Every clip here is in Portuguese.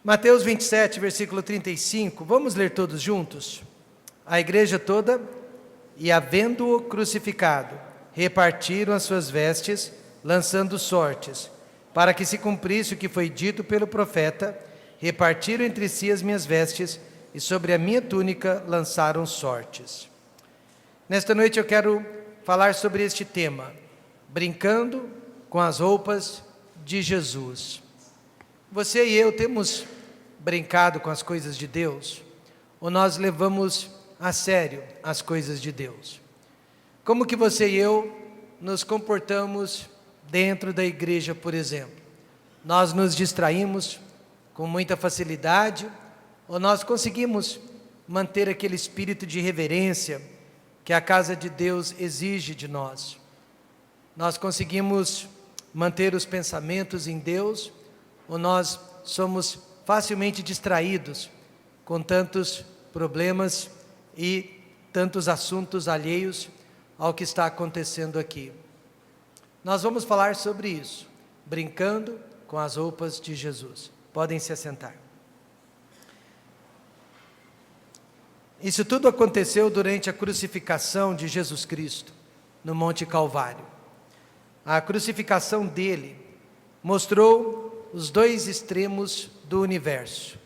Mateus 27, versículo 35, vamos ler todos juntos? A igreja toda, e havendo-o crucificado, repartiram as suas vestes, lançando sortes, para que se cumprisse o que foi dito pelo profeta: repartiram entre si as minhas vestes, e sobre a minha túnica lançaram sortes. Nesta noite eu quero falar sobre este tema, brincando com as roupas de Jesus. Você e eu temos brincado com as coisas de Deus? Ou nós levamos a sério as coisas de Deus? Como que você e eu nos comportamos dentro da igreja, por exemplo? Nós nos distraímos com muita facilidade, ou nós conseguimos manter aquele espírito de reverência que a casa de Deus exige de nós? Nós conseguimos manter os pensamentos em Deus, ou nós somos facilmente distraídos com tantos problemas e tantos assuntos alheios ao que está acontecendo aqui? Nós vamos falar sobre isso, brincando com as roupas de Jesus. Podem se assentar. Isso tudo aconteceu durante a crucificação de Jesus Cristo, no Monte Calvário. A crucificação dele mostrou os dois extremos do universo,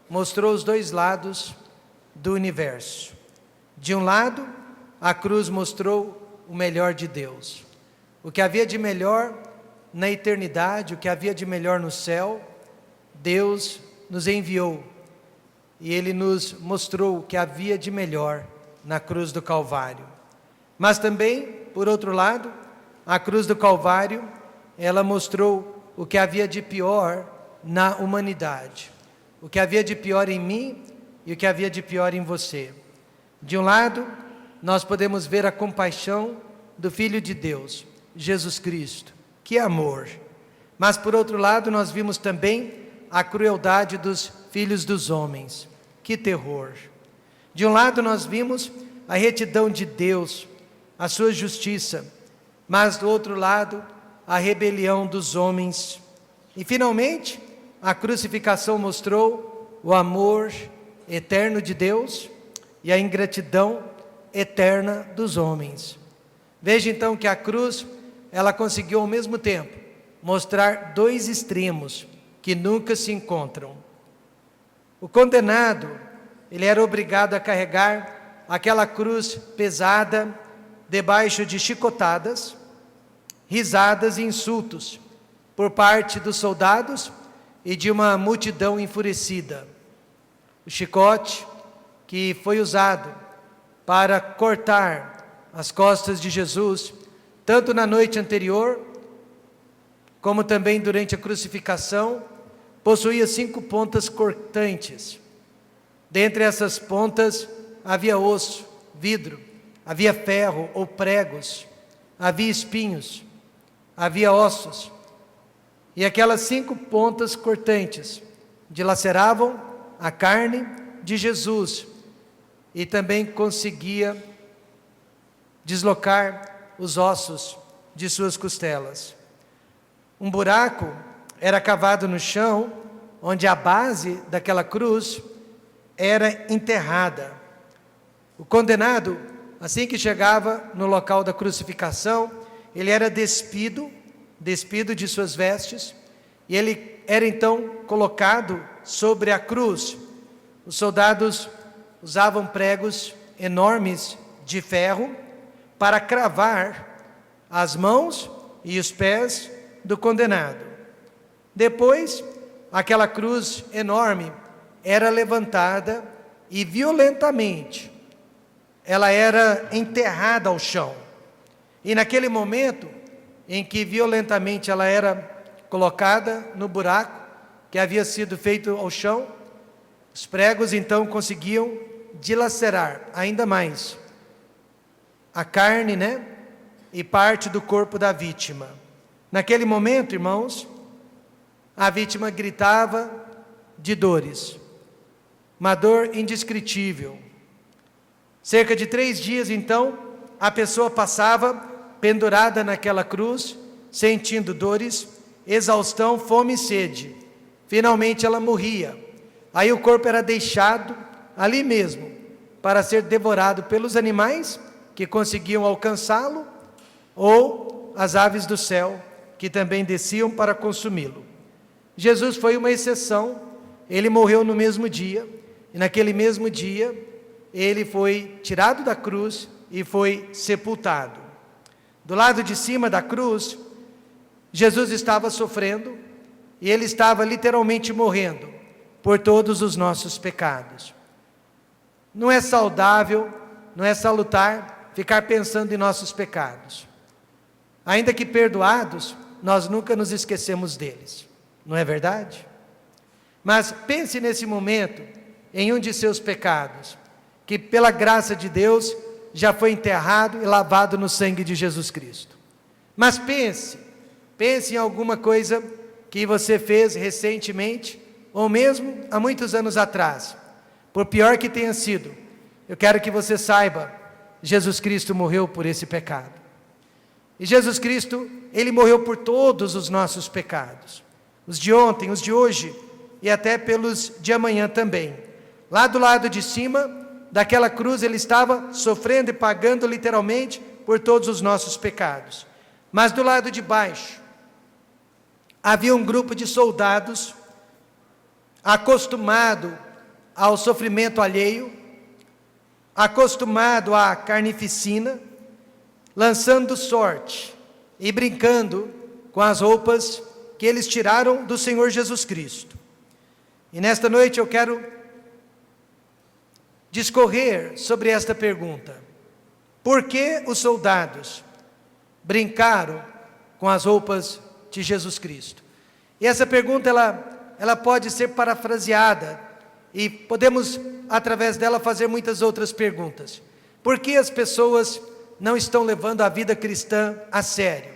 mostrou os dois lados do universo. De um lado, a cruz mostrou o melhor de Deus, o que havia de melhor na eternidade, o que havia de melhor no céu. Deus nos enviou e Ele nos mostrou o que havia de melhor na cruz do Calvário. Mas também, por outro lado, a cruz do Calvário, ela mostrou o que havia de pior na humanidade, o que havia de pior em mim e o que havia de pior em você. De um lado, nós podemos ver a compaixão do Filho de Deus, Jesus Cristo, que amor. Mas por outro lado, nós vimos também a crueldade dos filhos dos homens, que terror. De um lado nós vimos a retidão de Deus, a sua justiça, mas do outro lado, a rebelião dos homens. E finalmente, a crucificação mostrou o amor eterno de Deus e a ingratidão eterna dos homens. Veja então que a cruz, ela conseguiu ao mesmo tempo mostrar dois extremos que nunca se encontram. O condenado, ele era obrigado a carregar aquela cruz pesada debaixo de chicotadas, risadas e insultos por parte dos soldados e de uma multidão enfurecida. O chicote que foi usado para cortar as costas de Jesus, tanto na noite anterior, como também durante a crucificação, possuía 5 pontas cortantes. Dentre essas pontas havia osso, vidro, havia ferro ou pregos, havia espinhos, havia ossos, e aquelas 5 pontas cortantes dilaceravam a carne de Jesus e também conseguia deslocar os ossos de suas costelas. Um buraco era cavado no chão, onde a base daquela cruz era enterrada. O condenado, assim que chegava no local da crucificação, ele era despido de suas vestes, e ele era então colocado sobre a cruz. Os soldados usavam pregos enormes de ferro para cravar as mãos e os pés do condenado. Depois, aquela cruz enorme era levantada e violentamente ela era enterrada ao chão. E naquele momento em que violentamente ela era colocada no buraco que havia sido feito ao chão, os pregos então conseguiam dilacerar ainda mais a carne, e parte do corpo da vítima. Naquele momento, irmãos, a vítima gritava de dores, uma dor indescritível. Cerca de 3 dias, então, a pessoa passava pendurada naquela cruz, sentindo dores, exaustão, fome e sede, finalmente ela morria. Aí o corpo era deixado ali mesmo, para ser devorado pelos animais que conseguiam alcançá-lo, ou as aves do céu, que também desciam para consumi-lo. Jesus foi uma exceção, ele morreu no mesmo dia, e naquele mesmo dia, ele foi tirado da cruz e foi sepultado. Do lado de cima da cruz, Jesus estava sofrendo, e ele estava literalmente morrendo por todos os nossos pecados. Não é saudável, não é salutar ficar pensando em nossos pecados. Ainda que perdoados, nós nunca nos esquecemos deles, não é verdade? Mas pense nesse momento em um de seus pecados, que pela graça de Deus já foi enterrado e lavado no sangue de Jesus Cristo. Mas pense em alguma coisa que você fez recentemente, ou mesmo há muitos anos atrás. Por pior que tenha sido, eu quero que você saiba, Jesus Cristo morreu por esse pecado. E Jesus Cristo, ele morreu por todos os nossos pecados. Os de ontem, os de hoje, e até pelos de amanhã também. Lá do lado de cima daquela cruz, ele estava sofrendo e pagando literalmente por todos os nossos pecados. Mas do lado de baixo, havia um grupo de soldados acostumado ao sofrimento alheio, acostumado à carnificina, lançando sorte e brincando com as roupas que eles tiraram do Senhor Jesus Cristo. E nesta noite eu quero discorrer sobre esta pergunta: por que os soldados brincaram com as roupas de Jesus Cristo? E essa pergunta ela pode ser parafraseada, e podemos através dela fazer muitas outras perguntas. Por que as pessoas não estão levando a vida cristã a sério?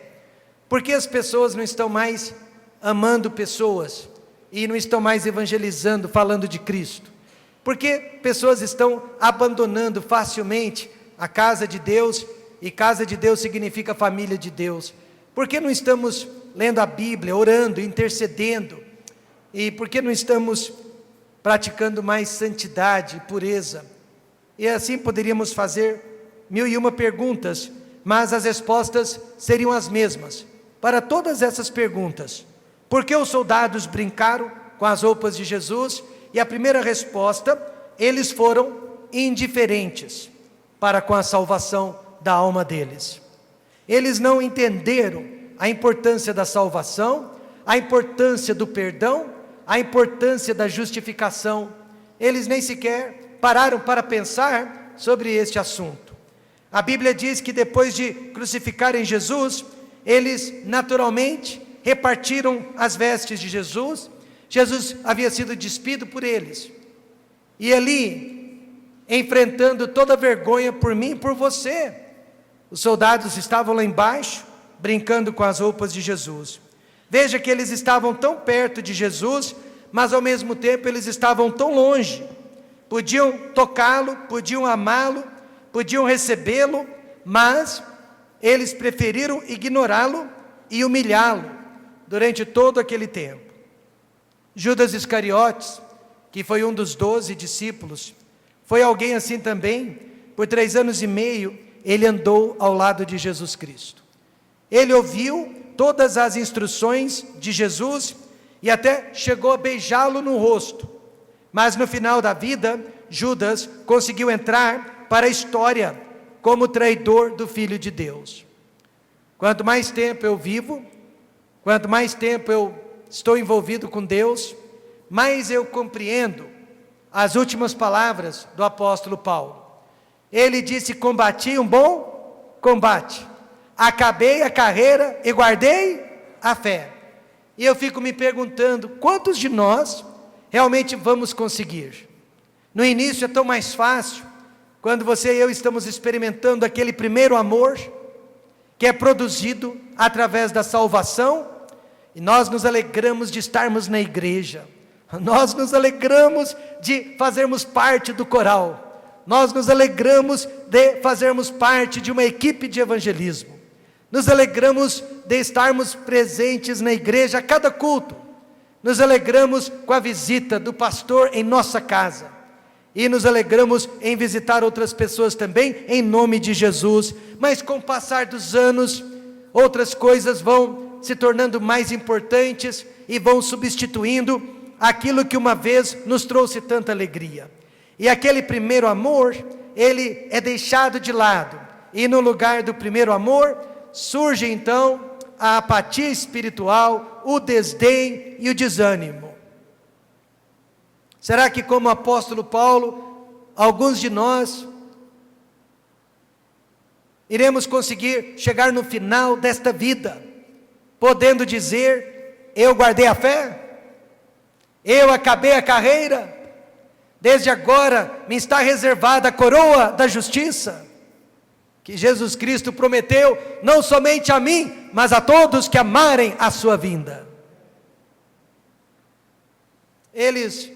Por que as pessoas não estão mais amando pessoas e não estão mais evangelizando, falando de Cristo? Por que pessoas estão abandonando facilmente a casa de Deus, e casa de Deus significa família de Deus? Por que não estamos lendo a Bíblia, orando, intercedendo? E por que não estamos praticando mais santidade e pureza? E assim poderíamos fazer 1001 perguntas, mas as respostas seriam as mesmas para todas essas perguntas. Por que os soldados brincaram com as roupas de Jesus? E a primeira resposta: eles foram indiferentes para com a salvação da alma deles. Eles não entenderam a importância da salvação, a importância do perdão, a importância da justificação. Eles nem sequer pararam para pensar sobre este assunto. A Bíblia diz que depois de crucificarem Jesus, eles naturalmente repartiram as vestes de Jesus. Jesus havia sido despido por eles, e ali, enfrentando toda a vergonha por mim e por você, os soldados estavam lá embaixo, brincando com as roupas de Jesus. Veja que eles estavam tão perto de Jesus, mas ao mesmo tempo eles estavam tão longe. Podiam tocá-lo, podiam amá-lo, podiam recebê-lo, mas eles preferiram ignorá-lo e humilhá-lo durante todo aquele tempo. Judas Iscariotes, que foi um dos 12 discípulos, foi alguém assim também. Por 3 anos e meio, ele andou ao lado de Jesus Cristo. Ele ouviu todas as instruções de Jesus e até chegou a beijá-lo no rosto. Mas no final da vida, Judas conseguiu entrar para a história como traidor do Filho de Deus. Quanto mais tempo eu vivo, quanto mais tempo eu estou envolvido com Deus, mais eu compreendo as últimas palavras do apóstolo Paulo. Ele disse: combati um bom combate, acabei a carreira e guardei a fé. E eu fico me perguntando, quantos de nós realmente vamos conseguir? No início é tão mais fácil, quando você e eu estamos experimentando aquele primeiro amor, que é produzido através da salvação, e nós nos alegramos de estarmos na igreja, nós nos alegramos de fazermos parte do coral, nós nos alegramos de fazermos parte de uma equipe de evangelismo, nos alegramos de estarmos presentes na igreja a cada culto. nos alegramos com a visita do pastor em nossa casa, e nos alegramos em visitar outras pessoas também, em nome de Jesus. Mas com o passar dos anos, outras coisas vão se tornando mais importantes e vão substituindo aquilo que uma vez nos trouxe tanta alegria. E aquele primeiro amor, ele é deixado de lado, e no lugar do primeiro amor, surge então a apatia espiritual, o desdém e o desânimo. Será que, como o apóstolo Paulo, alguns de nós iremos conseguir chegar no final desta vida, podendo dizer: eu guardei a fé, eu acabei a carreira, desde agora me está reservada a coroa da justiça, que Jesus Cristo prometeu, não somente a mim, mas a todos que amarem a sua vinda. Eles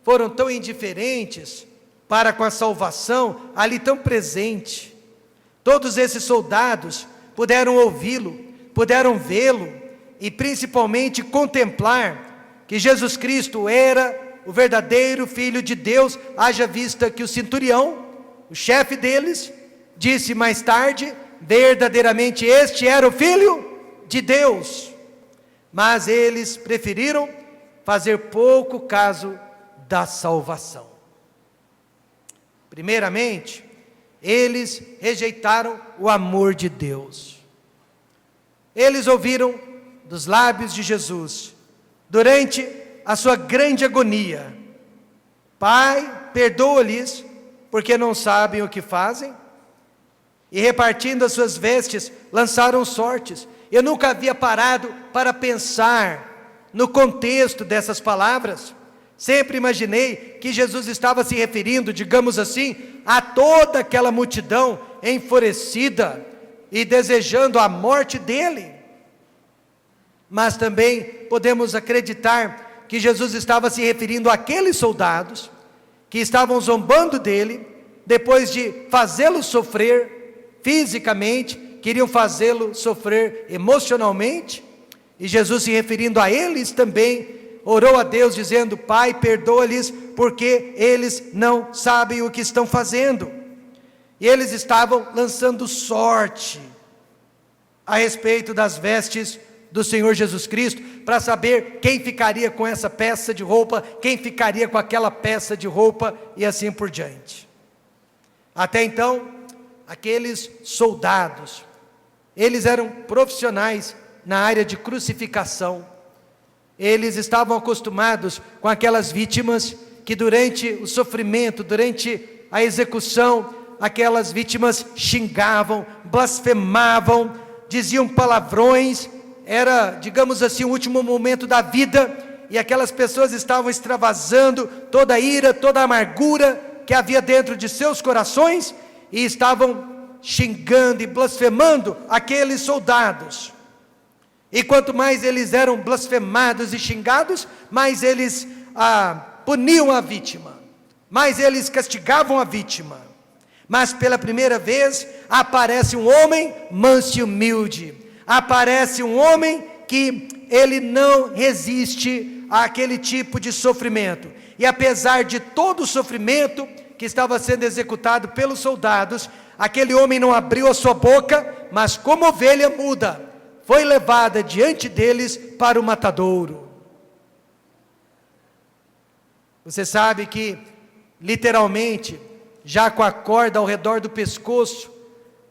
foram tão indiferentes para com a salvação, ali tão presente. Todos esses soldados puderam ouvi-lo, puderam vê-lo, e principalmente contemplar que Jesus Cristo era o verdadeiro Filho de Deus, haja vista que o centurião, o chefe deles, disse mais tarde, verdadeiramente este era o Filho de Deus. Mas eles preferiram fazer pouco caso da salvação. Primeiramente, eles rejeitaram o amor de Deus. Eles ouviram dos lábios de Jesus, durante a sua grande agonia: Pai, perdoa-lhes, porque não sabem o que fazem. E repartindo as suas vestes, lançaram sortes. Eu nunca havia parado para pensar no contexto dessas palavras. Sempre imaginei que Jesus estava se referindo, digamos assim, a toda aquela multidão enfurecida e desejando a morte dele. Mas também podemos acreditar que Jesus estava se referindo àqueles soldados que estavam zombando dele, depois de fazê-lo sofrer fisicamente, queriam fazê-lo sofrer emocionalmente, e Jesus, se referindo a eles também, orou a Deus dizendo: Pai, perdoa-lhes, porque eles não sabem o que estão fazendo. E eles estavam lançando sorte a respeito das vestes do Senhor Jesus Cristo, para saber quem ficaria com essa peça de roupa, quem ficaria com aquela peça de roupa, e assim por diante. Até então, aqueles soldados, eles eram profissionais na área de crucificação. Eles estavam acostumados com aquelas vítimas que durante o sofrimento, durante a execução, aquelas vítimas xingavam, blasfemavam, diziam palavrões. Era, digamos assim, o último momento da vida, e aquelas pessoas estavam extravasando toda a ira, toda a amargura que havia dentro de seus corações, e estavam xingando e blasfemando aqueles soldados. E quanto mais eles eram blasfemados e xingados, mais eles puniam a vítima, mais eles castigavam a vítima. Mas pela primeira vez aparece um homem manso e humilde, aparece um homem que ele não resiste àquele tipo de sofrimento. E apesar de todo o sofrimento que estava sendo executado pelos soldados, aquele homem não abriu a sua boca, mas como ovelha muda, foi levada diante deles para o matadouro. Você sabe que, literalmente, já com a corda ao redor do pescoço,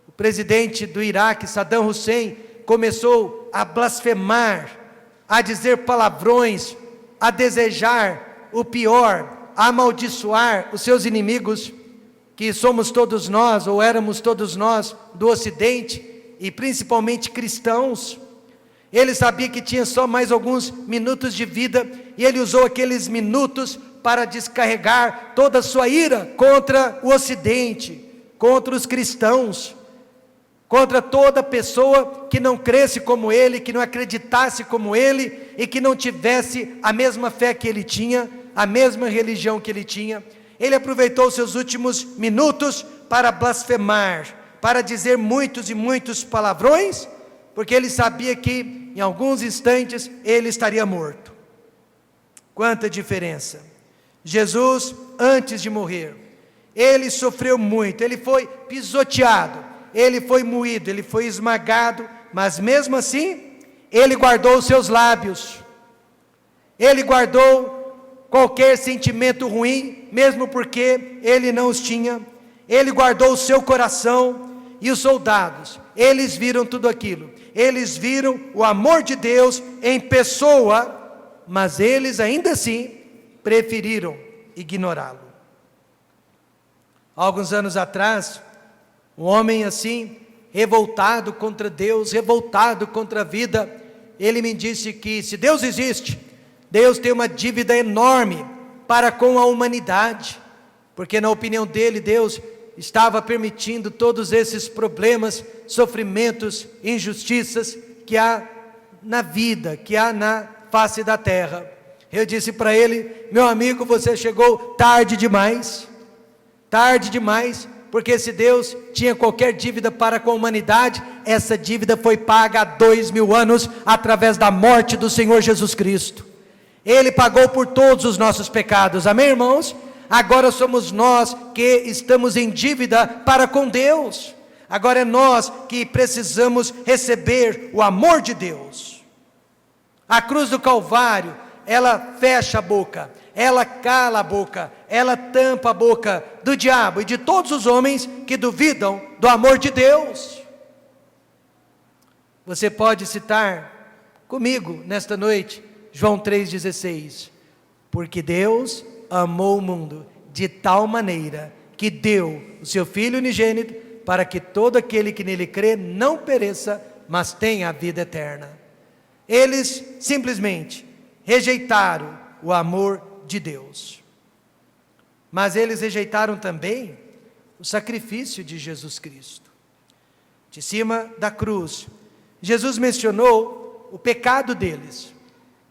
o presidente do Iraque, Saddam Hussein, começou a blasfemar, a dizer palavrões, a desejar o pior, a amaldiçoar os seus inimigos, que somos todos nós, ou éramos todos nós, do Ocidente, e principalmente cristãos. Ele sabia que tinha só mais alguns minutos de vida, e ele usou aqueles minutos para descarregar toda a sua ira contra o Ocidente, contra os cristãos, contra toda pessoa que não cresce como ele, que não acreditasse como ele, e que não tivesse a mesma fé que ele tinha, a mesma religião que ele tinha. Ele aproveitou seus últimos minutos para blasfemar, para dizer muitos e muitos palavrões, porque ele sabia que em alguns instantes ele estaria morto. Quanta diferença! Jesus, antes de morrer, ele sofreu muito, ele foi pisoteado, ele foi moído, ele foi esmagado, mas mesmo assim, ele guardou os seus lábios, ele guardou qualquer sentimento ruim, mesmo porque ele não os tinha, ele guardou o seu coração. E os soldados, eles viram tudo aquilo, eles viram o amor de Deus em pessoa, mas eles ainda assim preferiram ignorá-lo. Alguns anos atrás, um homem assim, revoltado contra Deus, revoltado contra a vida, ele me disse que se Deus existe, Deus tem uma dívida enorme para com a humanidade, porque na opinião dele, Deus estava permitindo todos esses problemas, sofrimentos, injustiças que há na vida, que há na face da terra. Eu disse para ele: meu amigo, você chegou tarde demais, porque se Deus tinha qualquer dívida para com a humanidade, essa dívida foi paga há 2000 anos, através da morte do Senhor Jesus Cristo. Ele pagou por todos os nossos pecados, amém, irmãos? Agora somos nós que estamos em dívida para com Deus. Agora é nós que precisamos receber o amor de Deus. A cruz do Calvário, ela fecha a boca, ela cala a boca, ela tampa a boca do diabo e de todos os homens que duvidam do amor de Deus. Você pode citar comigo nesta noite João 3,16, porque Deus amou o mundo de tal maneira que deu o seu Filho unigênito, para que todo aquele que nele crê não pereça, mas tenha a vida eterna. Eles simplesmente rejeitaram o amor de Deus, mas eles rejeitaram também o sacrifício de Jesus Cristo. De cima da cruz, Jesus mencionou o pecado deles,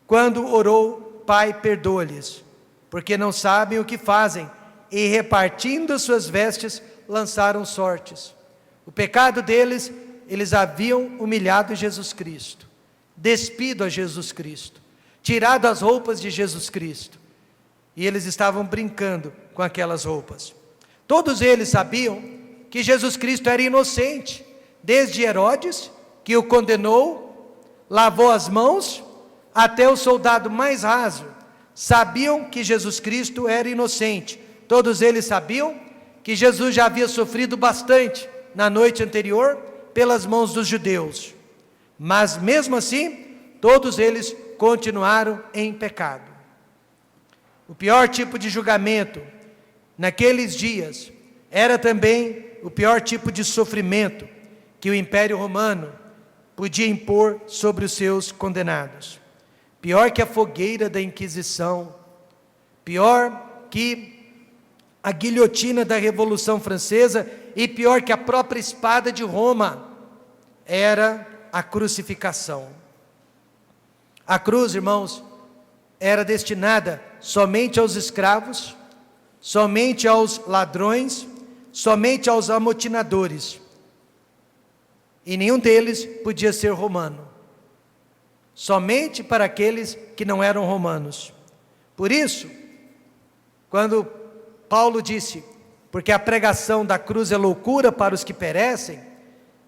quando orou: Pai, perdoa-lhes, porque não sabem o que fazem, e repartindo as suas vestes, lançaram sortes. O pecado deles, eles haviam humilhado Jesus Cristo, despido a Jesus Cristo, tirado as roupas de Jesus Cristo, e eles estavam brincando com aquelas roupas. Todos eles sabiam que Jesus Cristo era inocente, desde Herodes, que o condenou, lavou as mãos, até o soldado mais raso, sabiam que Jesus Cristo era inocente. Todos eles sabiam que Jesus já havia sofrido bastante na noite anterior pelas mãos dos judeus, mas mesmo assim, todos eles continuaram em pecado. O pior tipo de julgamento naqueles dias era também o pior tipo de sofrimento que o Império Romano podia impor sobre os seus condenados. Pior que a fogueira da Inquisição, pior que a guilhotina da Revolução Francesa, e pior que a própria espada de Roma, era a crucificação. A cruz, irmãos, era destinada somente aos escravos, somente aos ladrões, somente aos amotinadores, e nenhum deles podia ser romano, somente para aqueles que não eram romanos. Por isso, quando Paulo disse, porque a pregação da cruz é loucura para os que perecem,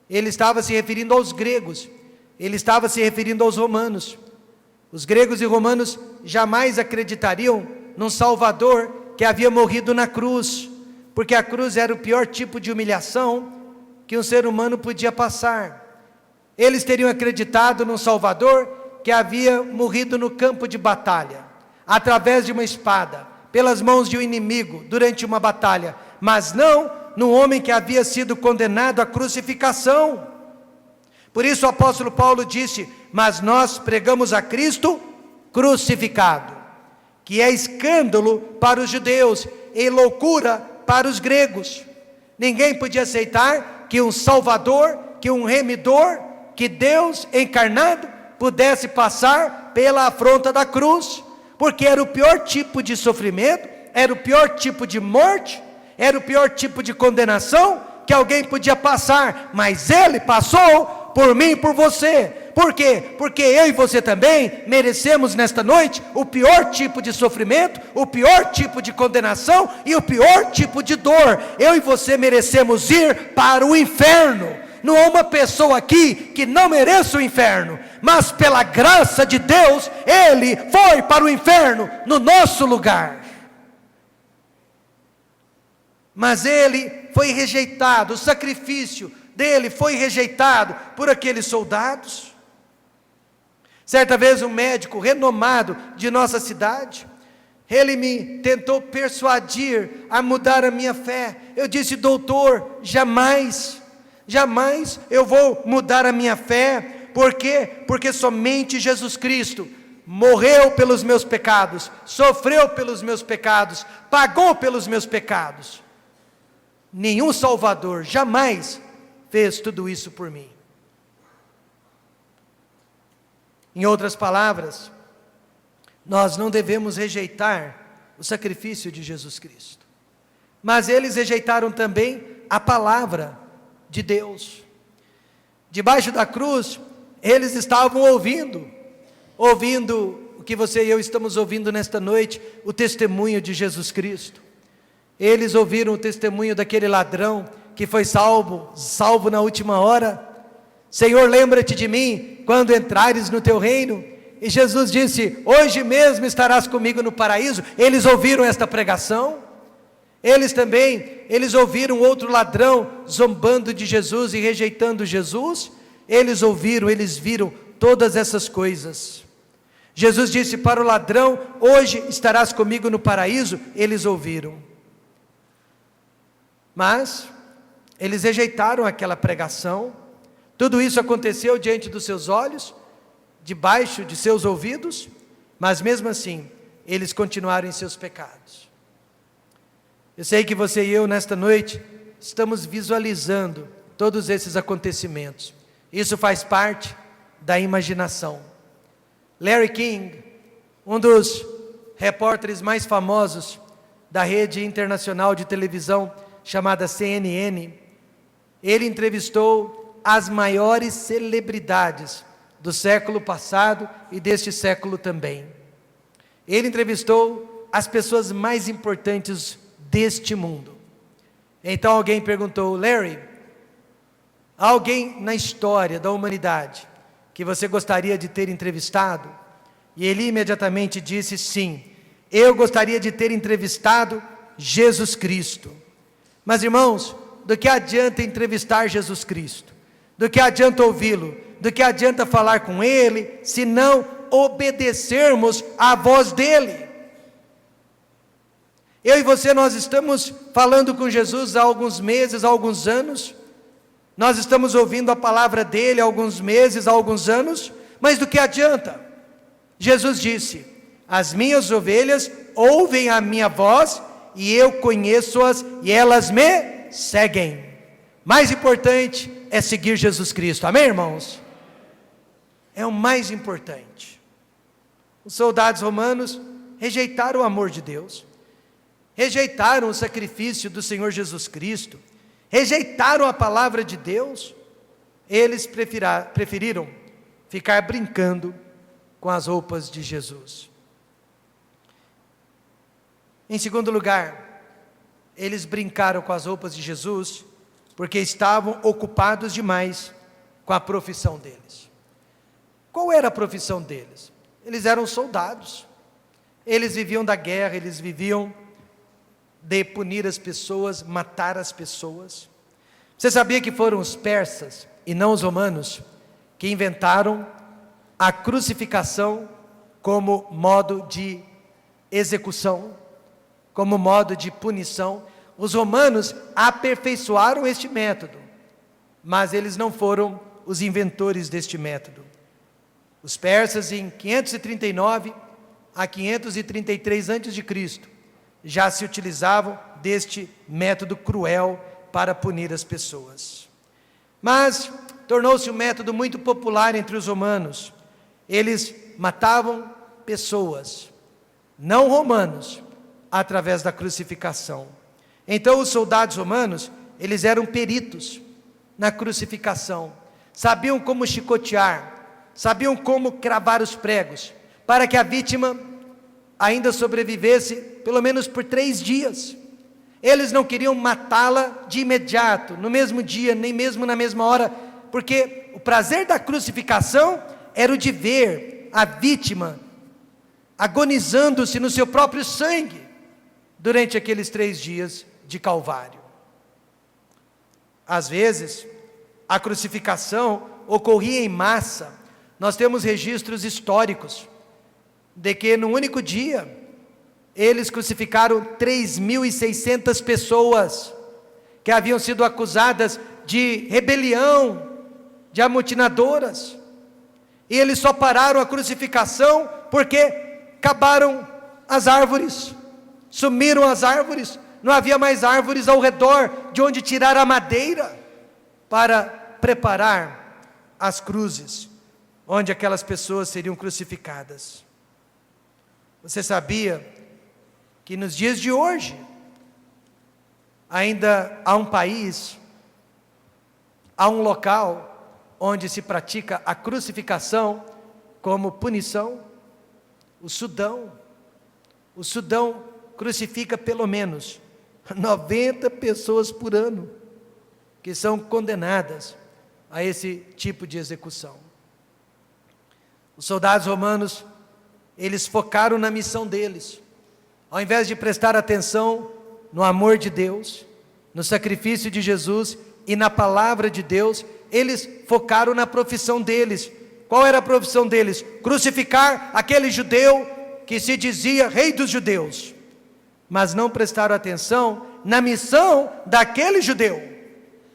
ele estava se referindo aos gregos, ele estava se referindo aos romanos. Os gregos e romanos jamais acreditariam num Salvador que havia morrido na cruz, porque a cruz era o pior tipo de humilhação que um ser humano podia passar. Eles teriam acreditado num Salvador que havia morrido no campo de batalha, através de uma espada, pelas mãos de um inimigo, durante uma batalha, mas não num homem que havia sido condenado à crucificação. Por isso o apóstolo Paulo disse, mas nós pregamos a Cristo crucificado, que é escândalo para os judeus e loucura para os gregos. Ninguém podia aceitar que um Salvador, que um remidor, que Deus encarnado pudesse passar pela afronta da cruz, porque era o pior tipo de sofrimento, era o pior tipo de morte, era o pior tipo de condenação que alguém podia passar, mas Ele passou por mim e por você, Por quê? Porque eu e você também merecemos nesta noite o pior tipo de sofrimento, o pior tipo de condenação e o pior tipo de dor. Eu e você merecemos ir para o inferno. Não há uma pessoa aqui que não mereça o inferno, mas pela graça de Deus, Ele foi para o inferno no nosso lugar. Mas Ele foi rejeitado, o sacrifício dele foi rejeitado por aqueles soldados. Certa vez um médico renomado de nossa cidade, ele me tentou persuadir a mudar a minha fé. Eu disse: doutor, jamais eu vou mudar a minha fé. Por quê? Porque somente Jesus Cristo morreu pelos meus pecados, sofreu pelos meus pecados, pagou pelos meus pecados. Nenhum Salvador jamais fez tudo isso por mim. Em outras palavras, nós não devemos rejeitar o sacrifício de Jesus Cristo, mas eles rejeitaram também a palavra de Deus. Debaixo da cruz, eles estavam ouvindo o que você e eu estamos ouvindo nesta noite, o testemunho de Jesus Cristo. Eles ouviram o testemunho daquele ladrão que foi salvo na última hora. Senhor, lembra-te de mim quando entrares no teu reino. E Jesus disse: hoje mesmo estarás comigo no paraíso. Eles ouviram esta pregação. Eles ouviram outro ladrão zombando de Jesus e rejeitando Jesus. Eles viram todas essas coisas. Jesus disse para o ladrão: hoje estarás comigo no paraíso. Eles ouviram. Mas eles rejeitaram aquela pregação. Tudo isso aconteceu diante dos seus olhos, debaixo de seus ouvidos, mas mesmo assim, eles continuaram em seus pecados. Eu sei que você e eu, nesta noite, estamos visualizando todos esses acontecimentos. Isso faz parte da imaginação. Larry King, um dos repórteres mais famosos da rede internacional de televisão chamada CNN, ele entrevistou as maiores celebridades do século passado e deste século também. Ele entrevistou as pessoas mais importantes deste mundo. Então alguém perguntou: Larry, há alguém na história da humanidade que você gostaria de ter entrevistado? E ele imediatamente disse: sim, eu gostaria de ter entrevistado Jesus Cristo. Mas irmãos, do que adianta entrevistar Jesus Cristo? Do que adianta ouvi-lo? Do que adianta falar com Ele, se não obedecermos à voz dEle? Eu e você, nós estamos falando com Jesus há alguns meses, há alguns anos. Nós estamos ouvindo a palavra dEle há alguns meses, há alguns anos. Mas do que adianta? Jesus disse: as minhas ovelhas ouvem a minha voz, e eu conheço-as, e elas me seguem. Mais importante é seguir Jesus Cristo, amém, irmãos? É o mais importante. Os soldados romanos rejeitaram o amor de Deus, rejeitaram o sacrifício do Senhor Jesus Cristo, rejeitaram a palavra de Deus. Eles preferiram ficar brincando com as roupas de Jesus. Em segundo lugar, eles brincaram com as roupas de Jesus porque estavam ocupados demais com a profissão deles. Qual era a profissão deles? Eles eram soldados. Eles viviam da guerra, eles viviam de punir as pessoas, matar as pessoas. Você sabia que foram os persas e não os romanos que inventaram a crucificação como modo de execução, como modo de punição? Os romanos aperfeiçoaram este método, mas eles não foram os inventores deste método. Os persas, em 539 a 533 a.C., já se utilizavam deste método cruel para punir as pessoas. Mas tornou-se um método muito popular entre os romanos. Eles matavam pessoas, não romanos, através da crucificação. Então os soldados romanos, eles eram peritos na crucificação, sabiam como chicotear, sabiam como cravar os pregos, para que a vítima ainda sobrevivesse pelo menos por 3 dias. Eles não queriam matá-la de imediato, no mesmo dia, nem mesmo na mesma hora, porque o prazer da crucificação era o de ver a vítima agonizando-se no seu próprio sangue, durante aqueles 3 dias de Calvário. Às vezes, a crucificação ocorria em massa. Nós temos registros históricos de que no único dia eles crucificaram 3.600 pessoas que haviam sido acusadas de rebelião, de amotinadoras. E eles só pararam a crucificação porque acabaram as árvores, sumiram as árvores, não havia mais árvores ao redor de onde tirar a madeira para preparar as cruzes onde aquelas pessoas seriam crucificadas. Você sabia que nos dias de hoje ainda há um país, há um local onde se pratica a crucificação como punição? O Sudão. O Sudão crucifica pelo menos 90 pessoas por ano, que são condenadas a esse tipo de execução. Os soldados romanos, eles focaram na missão deles, ao invés de prestar atenção no amor de Deus, no sacrifício de Jesus e na palavra de Deus, eles focaram na profissão deles. Qual era a profissão deles? Crucificar aquele judeu que se dizia rei dos judeus, mas não prestaram atenção na missão daquele judeu.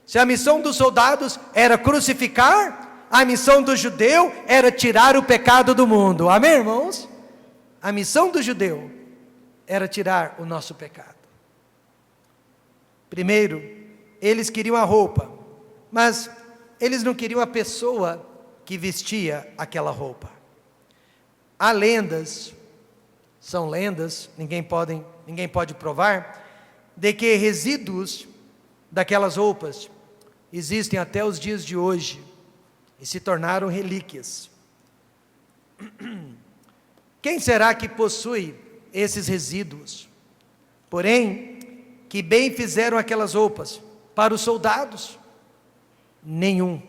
Se a missão dos soldados era crucificar, a missão do judeu era tirar o pecado do mundo. Amém, irmãos? A missão do judeu era tirar o nosso pecado. Primeiro, eles queriam a roupa, mas eles não queriam a pessoa que vestia aquela roupa. Há lendas, são lendas, ninguém pode provar, de que resíduos daquelas roupas existem até os dias de hoje e se tornaram relíquias. Quem será que possui esses resíduos? Porém, que bem fizeram aquelas roupas para os soldados? Nenhum.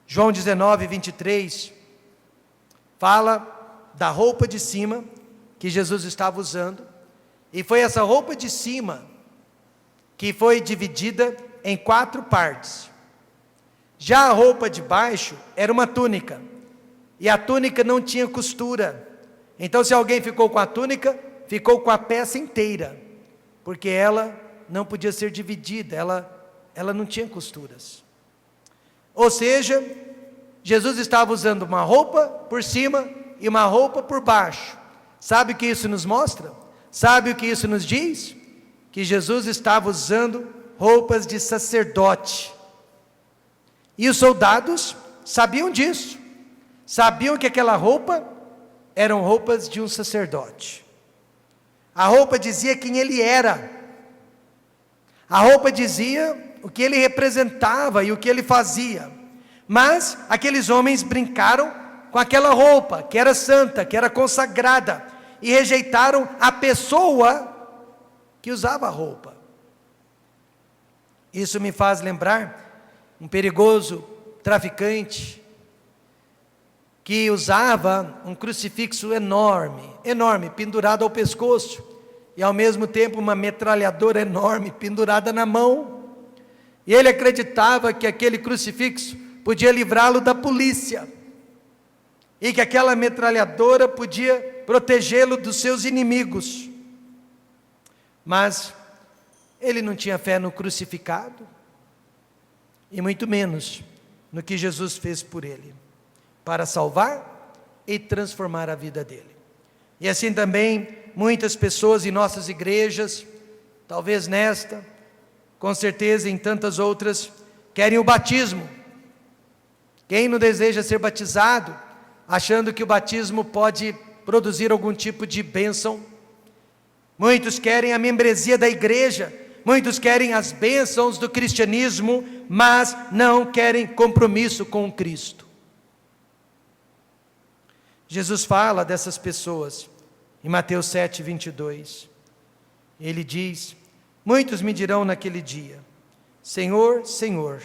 João 19, 23, fala da roupa de cima que Jesus estava usando, e foi essa roupa de cima que foi dividida em 4 partes. Já a roupa de baixo era uma túnica, e a túnica não tinha costura. Então, se alguém ficou com a túnica, ficou com a peça inteira, porque ela não podia ser dividida, ela não tinha costuras. Ou seja, Jesus estava usando uma roupa por cima e uma roupa por baixo. Sabe o que isso nos mostra? Sabe o que isso nos diz? Que Jesus estava usando roupas de sacerdote. E os soldados sabiam disso. Sabiam que aquela roupa eram roupas de um sacerdote. A roupa dizia quem ele era. A roupa dizia o que ele representava e o que ele fazia. Mas aqueles homens brincaram com aquela roupa que era santa, que era consagrada, e rejeitaram a pessoa que usava a roupa. Isso me faz lembrar um perigoso traficante que usava um crucifixo enorme, pendurado ao pescoço, e ao mesmo tempo uma metralhadora enorme pendurada na mão. E ele acreditava que aquele crucifixo podia livrá-lo da polícia, e que aquela metralhadora podia protegê-lo dos seus inimigos. Mas ele não tinha fé no crucificado, e muito menos no que Jesus fez por ele, para salvar e transformar a vida dele. E assim também muitas pessoas em nossas igrejas, talvez nesta, com certeza em tantas outras, querem o batismo. Quem não deseja ser batizado, achando que o batismo pode produzir algum tipo de bênção? Muitos querem a membresia da igreja, muitos querem as bênçãos do cristianismo, mas não querem compromisso com Cristo. Jesus fala dessas pessoas em Mateus 7:22. Ele diz: muitos me dirão naquele dia: Senhor, Senhor,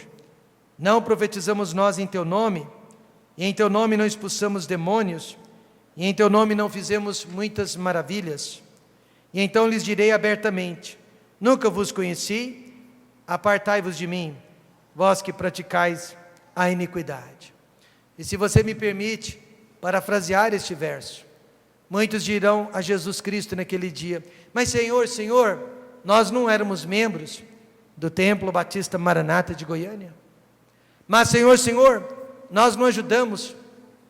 não profetizamos nós em teu nome, e em teu nome não expulsamos demônios, e em teu nome não fizemos muitas maravilhas? E então lhes direi abertamente: nunca vos conheci, apartai-vos de mim, vós que praticais a iniquidade. E se você me permite parafrasear este verso, muitos dirão a Jesus Cristo naquele dia: mas Senhor, Senhor, nós não éramos membros do Templo Batista Maranata de Goiânia. Mas Senhor, Senhor, nós não ajudamos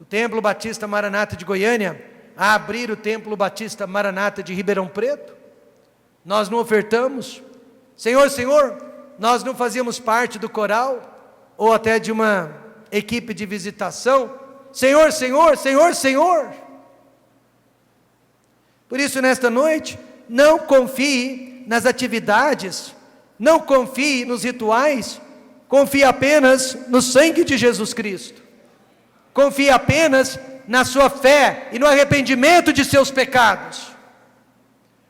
o Templo Batista Maranata de Goiânia a abrir o Templo Batista Maranata de Ribeirão Preto. Nós não ofertamos. Senhor, Senhor, nós não fazíamos parte do coral ou até de uma equipe de visitação. Senhor, Senhor, Senhor, Senhor. Por isso, nesta noite, não confie nas atividades, não confie nos rituais, confie apenas no sangue de Jesus Cristo. Confie apenas na sua fé e no arrependimento de seus pecados.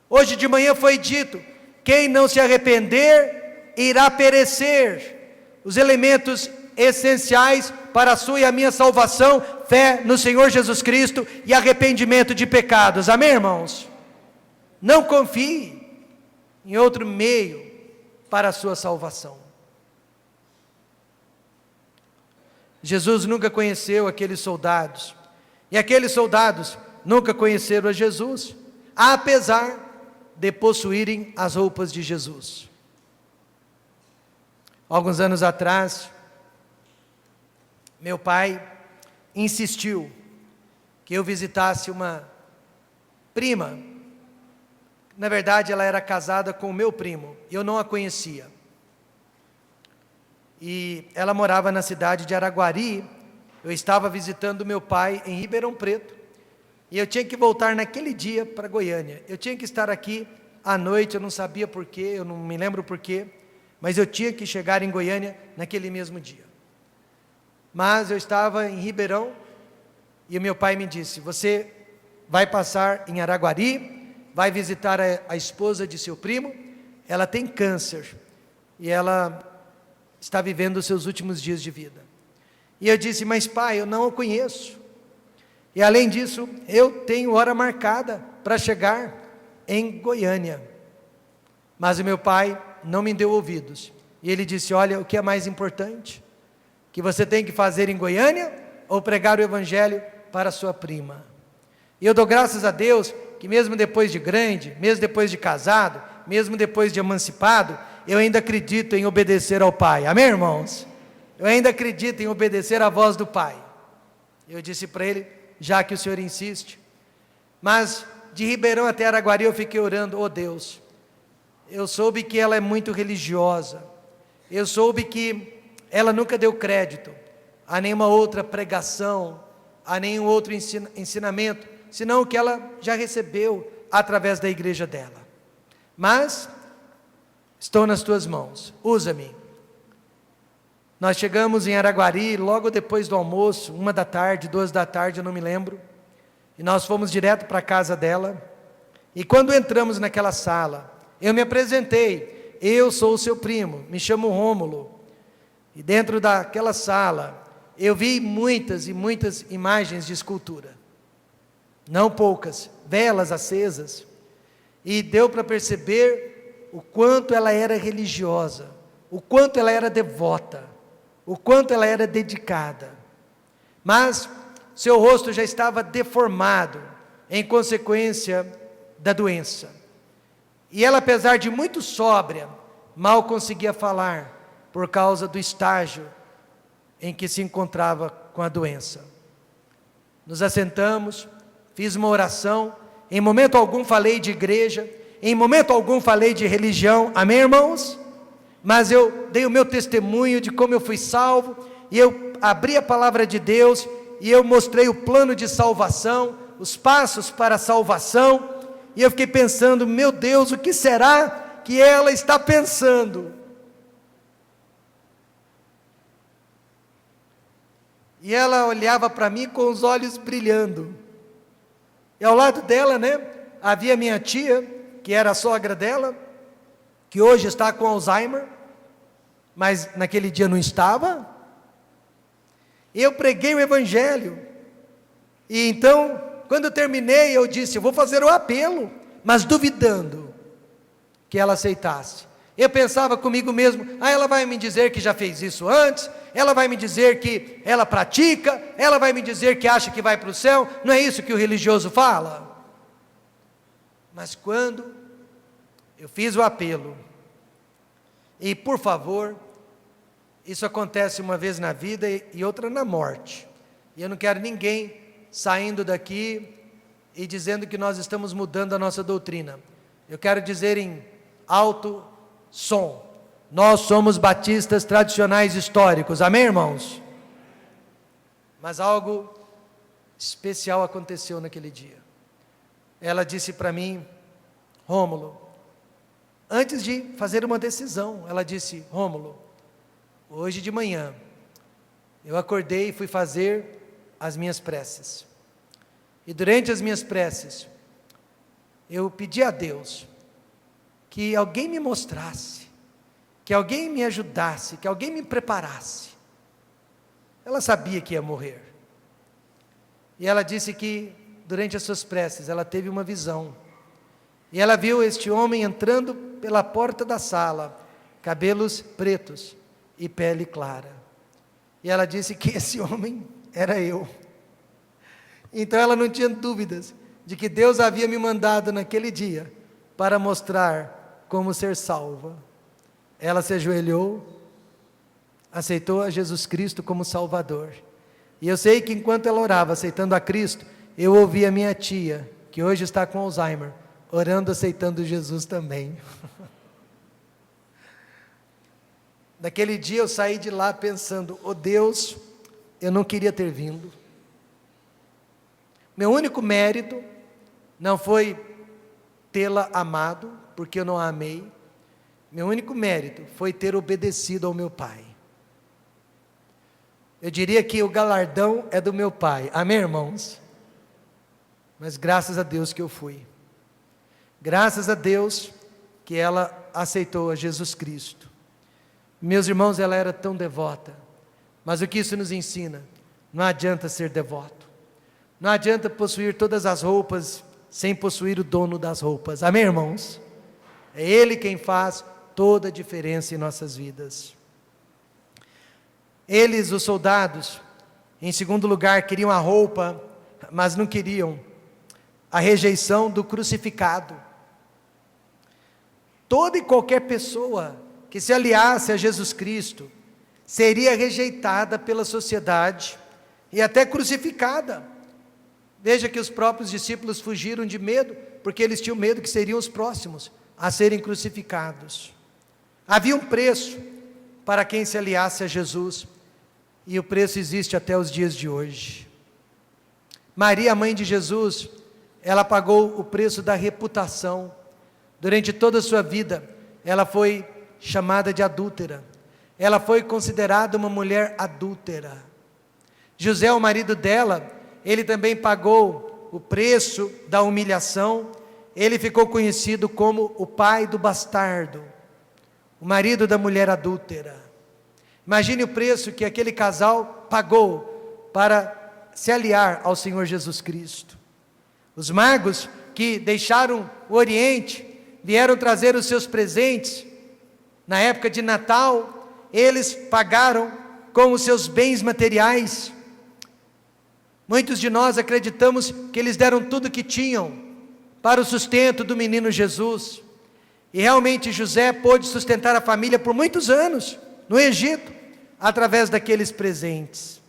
Hoje de manhã foi dito: quem não se arrepender irá perecer. Os elementos essenciais para a sua e a minha salvação: fé no Senhor Jesus Cristo e arrependimento de pecados. Amém, irmãos? Não confie em outro meio para a sua salvação. Jesus nunca conheceu aqueles soldados, e aqueles soldados nunca conheceram a Jesus, apesar de possuírem as roupas de Jesus. Alguns anos atrás, meu pai insistiu que eu visitasse uma prima. Na verdade, ela era casada com o meu primo, eu não a conhecia. E ela morava na cidade de Araguari. Eu estava visitando meu pai em Ribeirão Preto, e eu tinha que voltar naquele dia para Goiânia. Eu tinha que estar aqui à noite, eu não sabia porquê, eu não me lembro porquê, mas eu tinha que chegar em Goiânia naquele mesmo dia. Mas eu estava em Ribeirão, e o meu pai me disse: você vai passar em Araguari, vai visitar a esposa de seu primo, ela tem câncer, e ela está vivendo os seus últimos dias de vida. E eu disse: mas pai, eu não o conheço, e além disso, eu tenho hora marcada para chegar em Goiânia. Mas o meu pai não me deu ouvidos, e ele disse: olha, o que é mais importante, que você tem que fazer em Goiânia, ou pregar o evangelho para sua prima? E eu dou graças a Deus, que mesmo depois de grande, mesmo depois de casado, mesmo depois de emancipado, eu ainda acredito em obedecer ao Pai. Amém, irmãos? Eu ainda acredito em obedecer à voz do Pai. Eu disse para ele: já que o Senhor insiste. Mas de Ribeirão até Araguari eu fiquei orando: oh Deus, eu soube que ela é muito religiosa, eu soube que ela nunca deu crédito a nenhuma outra pregação, a nenhum outro ensinamento, senão o que ela já recebeu através da igreja dela. Mas estou nas tuas mãos, usa-me. Nós chegamos em Araguari logo depois do almoço, 1h, 2h, eu não me lembro, e nós fomos direto para a casa dela. E quando entramos naquela sala, eu me apresentei: eu sou o seu primo, me chamo Rômulo. E dentro daquela sala eu vi muitas e muitas imagens de escultura, não poucas, velas acesas, e deu para perceber o quanto ela era religiosa, o quanto ela era devota, o quanto ela era dedicada. Mas seu rosto já estava deformado em consequência da doença, e ela, apesar de muito sóbria, mal conseguia falar por causa do estágio em que se encontrava com a doença. Nos assentamos, fiz uma oração, em momento algum falei de igreja, em momento algum falei de religião, amém, irmãos? Mas eu dei o meu testemunho de como eu fui salvo, e eu abri a palavra de Deus, e eu mostrei o plano de salvação, os passos para a salvação, e eu fiquei pensando: meu Deus, o que será que ela está pensando? E ela olhava para mim com os olhos brilhando, E ao lado dela, havia minha tia, que era a sogra dela, que hoje está com Alzheimer, mas naquele dia não estava. Eu preguei o Evangelho, e então, quando eu terminei, eu disse, eu vou fazer o apelo, mas duvidando que ela aceitasse. Eu pensava comigo mesmo, ela vai me dizer que já fez isso antes, ela vai me dizer que ela pratica, ela vai me dizer que acha que vai para o céu, não é isso que o religioso fala? Mas quando eu fiz o apelo, e por favor, isso acontece uma vez na vida e outra na morte, e eu não quero ninguém saindo daqui e dizendo que nós estamos mudando a nossa doutrina. Eu quero dizer em alto som, nós somos batistas tradicionais históricos, amém, irmãos? Mas algo especial aconteceu naquele dia. Ela disse para mim, Rômulo, antes de fazer uma decisão, ela disse, Rômulo, hoje de manhã, eu acordei e fui fazer as minhas preces, e durante as minhas preces, eu pedi a Deus, que alguém me mostrasse, que alguém me ajudasse, que alguém me preparasse. Ela sabia que ia morrer, e ela disse que durante as suas preces, ela teve uma visão, e ela viu este homem entrando pela porta da sala, cabelos pretos e pele clara, e ela disse que esse homem era eu. Então ela não tinha dúvidas, de que Deus havia me mandado naquele dia, para mostrar como ser salva. Ela se ajoelhou, aceitou a Jesus Cristo como Salvador, e eu sei que enquanto ela orava, aceitando a Cristo, eu ouvi a minha tia, que hoje está com Alzheimer, orando, aceitando Jesus também. Naquele dia eu saí de lá pensando, oh Deus, eu não queria ter vindo, meu único mérito, não foi tê-la amado, porque eu não a amei, meu único mérito, foi ter obedecido ao meu pai, eu diria que o galardão é do meu pai, amém, irmãos? Mas graças a Deus que eu fui, graças a Deus que ela aceitou a Jesus Cristo. Meus irmãos, ela era tão devota, mas o que isso nos ensina? Não adianta ser devoto, não adianta possuir todas as roupas, sem possuir o dono das roupas, amém, irmãos? É Ele quem faz toda a diferença em nossas vidas. Eles, os soldados, em segundo lugar, queriam a roupa, mas não queriam a rejeição do crucificado. Toda e qualquer pessoa que se aliasse a Jesus Cristo, seria rejeitada pela sociedade, e até crucificada. Veja que os próprios discípulos fugiram de medo, porque eles tinham medo que seriam os próximos a serem crucificados. Havia um preço para quem se aliasse a Jesus, e o preço existe até os dias de hoje. Maria, a mãe de Jesus, ela pagou o preço da reputação. Durante toda a sua vida, ela foi chamada de adúltera, ela foi considerada uma mulher adúltera. José, o marido dela, ele também pagou o preço da humilhação, ele ficou conhecido como o pai do bastardo, o marido da mulher adúltera. Imagine o preço que aquele casal pagou para se aliar ao Senhor Jesus Cristo. Os magos que deixaram o Oriente, vieram trazer os seus presentes, na época de Natal, eles pagaram com os seus bens materiais. Muitos de nós acreditamos que eles deram tudo que tinham para o sustento do menino Jesus, e realmente José pôde sustentar a família por muitos anos, no Egito, através daqueles presentes.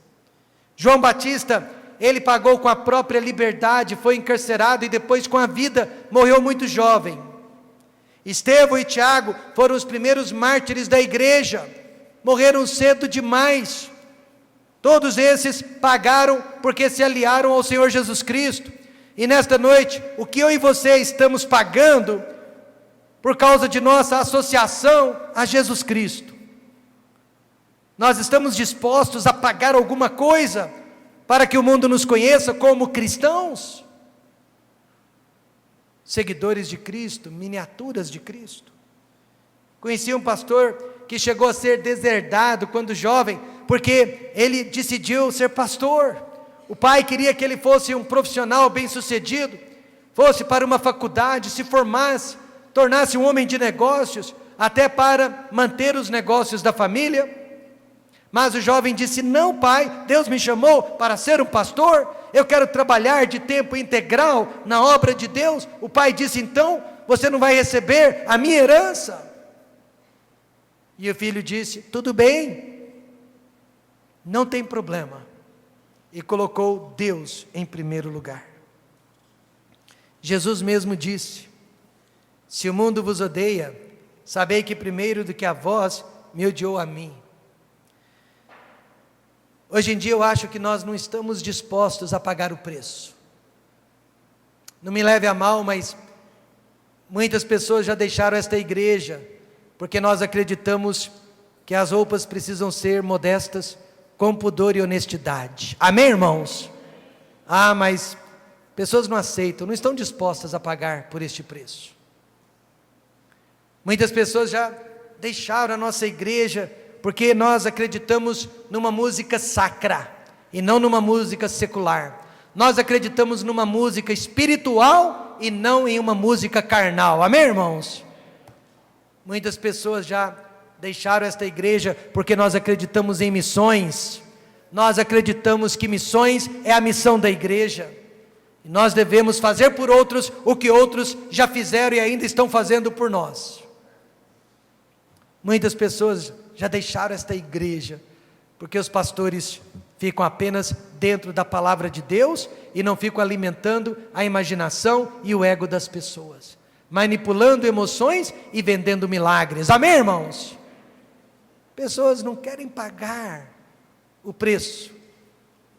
João Batista, ele pagou com a própria liberdade, foi encarcerado e depois com a vida, morreu muito jovem. Estevão e Tiago foram os primeiros mártires da igreja, morreram cedo demais. Todos esses pagaram porque se aliaram ao Senhor Jesus Cristo. E nesta noite, o que eu e você estamos pagando por causa de nossa associação a Jesus Cristo? Nós estamos dispostos a pagar alguma coisa para que o mundo nos conheça como cristãos? seguidores de Cristo, miniaturas de Cristo. Conheci um pastor que chegou a ser deserdado quando jovem, porque ele decidiu ser pastor. O pai queria que ele fosse um profissional bem-sucedido, fosse para uma faculdade, se formasse, tornasse um homem de negócios, até para manter os negócios da família. Mas o jovem disse: não, pai, Deus me chamou para ser um pastor, eu quero trabalhar de tempo integral na obra de Deus. O pai disse: então, você não vai receber a minha herança. E o filho disse: tudo bem, não tem problema. E colocou Deus em primeiro lugar. Jesus mesmo disse: se o mundo vos odeia, sabei que primeiro do que a vós, me odiou a mim. Hoje em dia eu acho que nós não estamos dispostos a pagar o preço. Não me leve a mal, mas muitas pessoas já deixaram esta igreja, porque nós acreditamos que as roupas precisam ser modestas, com pudor e honestidade. Amém, irmãos? Mas pessoas não aceitam, não estão dispostas a pagar por este preço. Muitas pessoas já deixaram a nossa igreja, porque nós acreditamos numa música sacra, e não numa música secular. Nós acreditamos numa música espiritual, e não em uma música carnal. Amém, irmãos? Muitas pessoas já deixaram esta igreja, porque nós acreditamos em missões. Nós acreditamos que missões é a missão da igreja. E nós devemos fazer por outros o que outros já fizeram e ainda estão fazendo por nós. Muitas pessoas já deixaram esta igreja, porque os pastores ficam apenas dentro da palavra de Deus, e não ficam alimentando a imaginação e o ego das pessoas, manipulando emoções e vendendo milagres. Amém, irmãos? Pessoas não querem pagar o preço,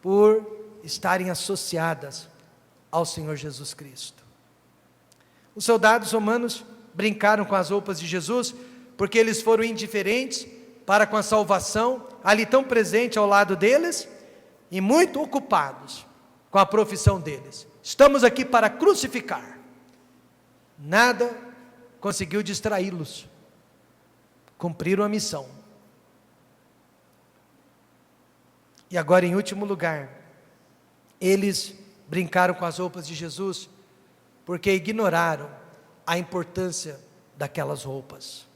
por estarem associadas ao Senhor Jesus Cristo. Os soldados romanos brincaram com as roupas de Jesus, porque eles foram indiferentes para com a salvação, ali tão presente ao lado deles, e muito ocupados com a profissão deles. Estamos aqui para crucificar. Nada conseguiu distraí-los. Cumpriram a missão. E agora, em último lugar, eles brincaram com as roupas de Jesus, porque ignoraram a importância daquelas roupas.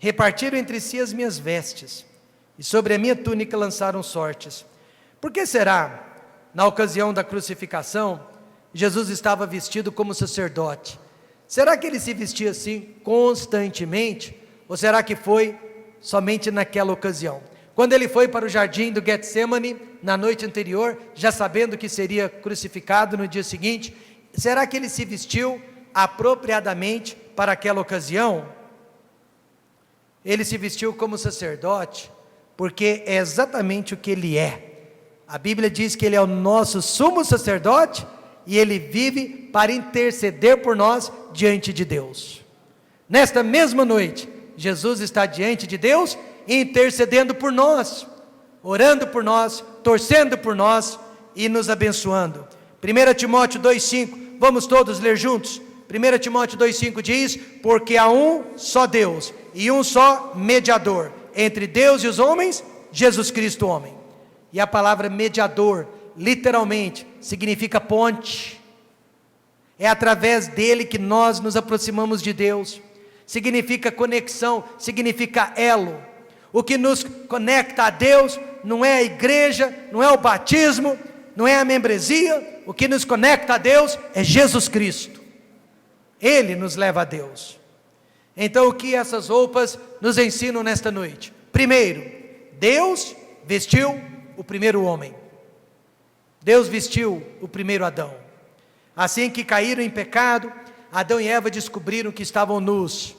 Repartiram entre si as minhas vestes, e sobre a minha túnica lançaram sortes. Por que será, na ocasião da crucificação, Jesus estava vestido como sacerdote? Será que ele se vestia assim constantemente? Ou será que foi somente naquela ocasião? Quando ele foi para o jardim do Getsemane, na noite anterior, já sabendo que seria crucificado no dia seguinte, será que ele se vestiu apropriadamente para aquela ocasião? Ele se vestiu como sacerdote, porque é exatamente o que ele é. A Bíblia diz que ele é o nosso sumo sacerdote, e ele vive para interceder por nós diante de Deus. Nesta mesma noite, Jesus está diante de Deus, intercedendo por nós, orando por nós, torcendo por nós e nos abençoando. 1 Timóteo 2,5, vamos todos ler juntos? 1 Timóteo 2,5 diz: porque há um só Deus e um só mediador entre Deus e os homens, Jesus Cristo homem. E a palavra mediador, literalmente, significa ponte. É através dele que nós nos aproximamos de Deus. Significa conexão, significa elo. O que nos conecta a Deus não é a igreja, não é o batismo, não é a membresia. O que nos conecta a Deus é Jesus Cristo. Ele nos leva a Deus. Então, o que essas roupas nos ensinam nesta noite? Primeiro, Deus vestiu o primeiro homem. Deus vestiu o primeiro Adão. Assim que caíram em pecado, Adão e Eva descobriram que estavam nus.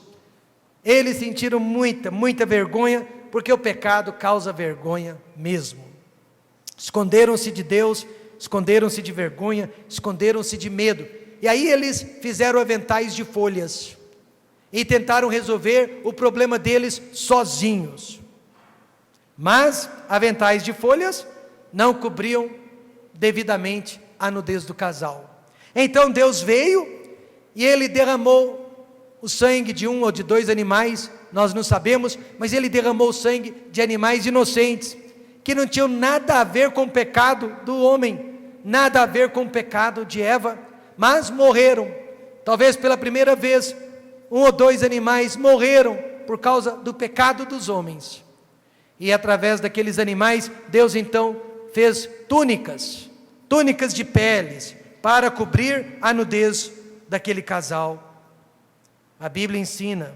Eles sentiram muita vergonha, porque o pecado causa vergonha mesmo. Esconderam-se de Deus, esconderam-se de vergonha, esconderam-se de medo. E aí eles fizeram aventais de folhas e tentaram resolver o problema deles sozinhos. Mas aventais de folhas não cobriam devidamente a nudez do casal. Então Deus veio e ele derramou o sangue de um ou de dois animais, nós não sabemos, mas ele derramou o sangue de animais inocentes, que não tinham nada a ver com o pecado do homem, nada a ver com o pecado de Eva, mas morreram. Talvez pela primeira vez, um ou dois animais morreram por causa do pecado dos homens. E através daqueles animais, Deus então fez túnicas de peles, para cobrir a nudez daquele casal. A Bíblia ensina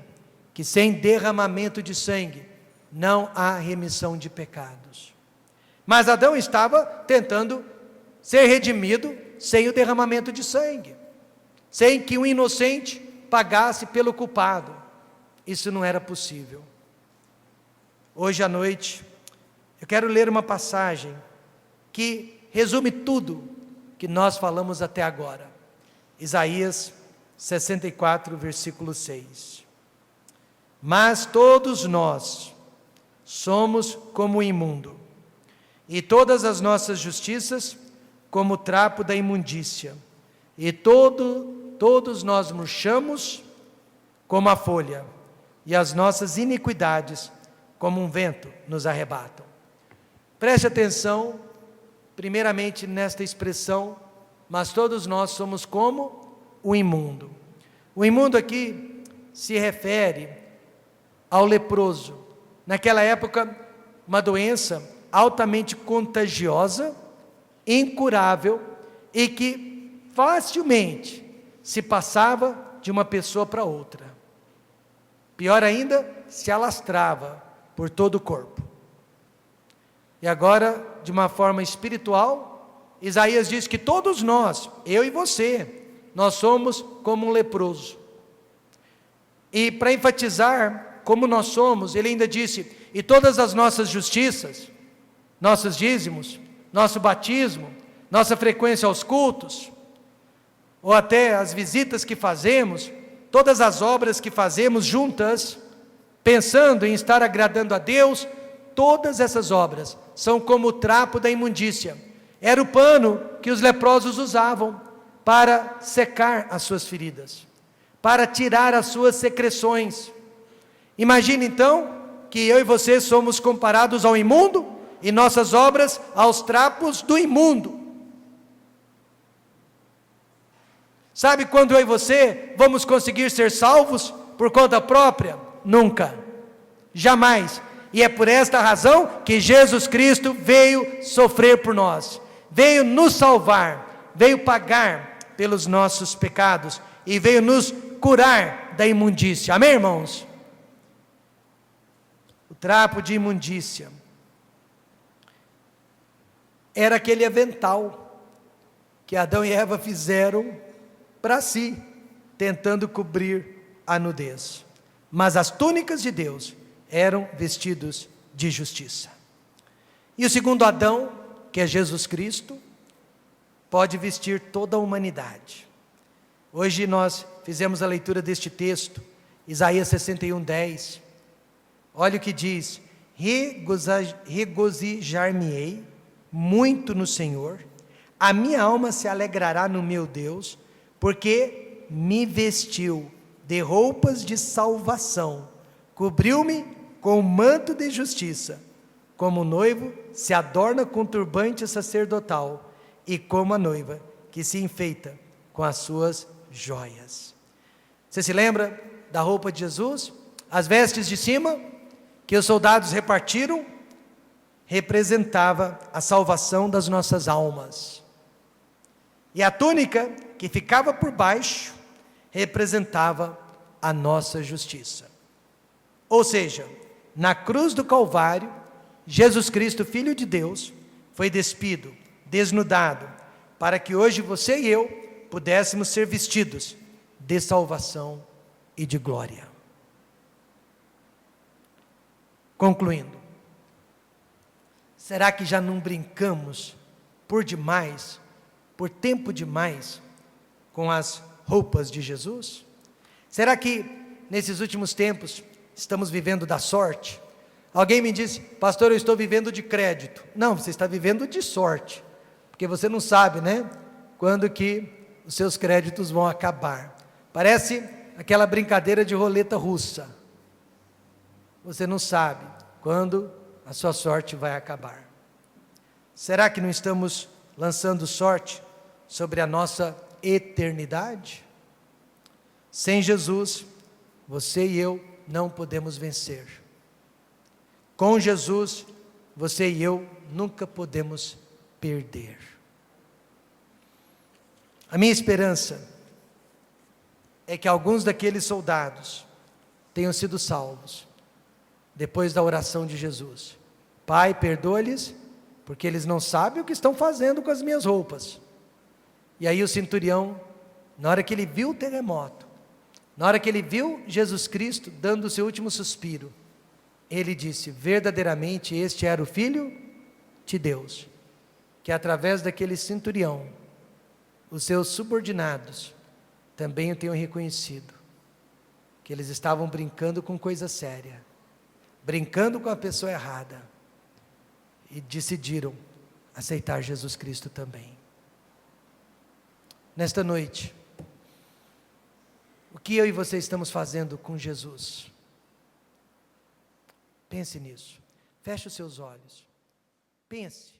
que sem derramamento de sangue, não há remissão de pecados. Mas Adão estava tentando ser redimido sem o derramamento de sangue, sem que um inocente pagasse pelo culpado. Isso não era possível. Hoje à noite, eu quero ler uma passagem que resume tudo que nós falamos até agora. Isaías 64, versículo 6. Mas todos nós somos como o imundo, e todas as nossas justiças como o trapo da imundícia, e todos nós murchamos como a folha, e as nossas iniquidades como um vento nos arrebatam. Preste atenção, primeiramente nesta expressão, mas todos nós somos como o imundo. O imundo aqui se refere ao leproso. Naquela época, uma doença altamente contagiosa, incurável e que facilmente se passava de uma pessoa para outra. Pior ainda, se alastrava por todo o corpo. E agora, de uma forma espiritual, Isaías diz que todos nós, eu e você, nós somos como um leproso. E para enfatizar como nós somos, ele ainda disse, e todas as nossas justiças, nossos dízimos, nosso batismo, nossa frequência aos cultos, ou até as visitas que fazemos, todas as obras que fazemos juntas, pensando em estar agradando a Deus, todas essas obras são como o trapo da imundícia. Era o pano que os leprosos usavam para secar as suas feridas, para tirar as suas secreções. Imagine então que eu e você somos comparados ao imundo e nossas obras aos trapos do imundo. Sabe quando eu e você vamos conseguir ser salvos por conta própria? Nunca, jamais. E é por esta razão que Jesus Cristo veio sofrer por nós, veio nos salvar, veio pagar pelos nossos pecados e veio nos curar da imundícia. Amém, irmãos? O trapo de imundícia era aquele avental que Adão e Eva fizeram para si, tentando cobrir a nudez. Mas as túnicas de Deus eram vestidos de justiça. E o segundo Adão, que é Jesus Cristo, pode vestir toda a humanidade. Hoje nós fizemos a leitura deste texto, Isaías 61:10. Olha o que diz: regozijar-me-ei muito no Senhor, a minha alma se alegrará no meu Deus, porque me vestiu de roupas de salvação, cobriu-me com o manto de justiça, como o noivo se adorna com turbante sacerdotal, e como a noiva que se enfeita com as suas joias. Você se lembra da roupa de Jesus? As vestes de cima, que os soldados repartiram, representava a salvação das nossas almas. E a túnica, que ficava por baixo, representava a nossa justiça. Ou seja, na cruz do Calvário, Jesus Cristo, Filho de Deus, foi despido, desnudado, para que hoje você e eu pudéssemos ser vestidos de salvação e de glória. Concluindo, será que já não brincamos por demais, por tempo demais, com as roupas de Jesus? Será que nesses últimos tempos estamos vivendo da sorte? Alguém me disse: pastor, eu estou vivendo de crédito. Não, você está vivendo de sorte, porque você não sabe, né, quando que os seus créditos vão acabar. Parece aquela brincadeira de roleta russa. Você não sabe quando a sua sorte vai acabar. Será que não estamos lançando sorte sobre a nossa eternidade? Sem Jesus, você e eu não podemos vencer. Com Jesus, você e eu nunca podemos perder. A minha esperança é que alguns daqueles soldados tenham sido salvos depois da oração de Jesus. Pai, perdoa-lhes, porque eles não sabem o que estão fazendo com as minhas roupas. E aí o centurião, na hora que ele viu o terremoto, na hora que ele viu Jesus Cristo dando o seu último suspiro, ele disse: verdadeiramente este era o Filho de Deus, que através daquele centurião, os seus subordinados também o tenham reconhecido, que eles estavam brincando com coisa séria, brincando com a pessoa errada, e decidiram aceitar Jesus Cristo também. Nesta noite, o que eu e você estamos fazendo com Jesus? Pense nisso. Feche os seus olhos. Pense.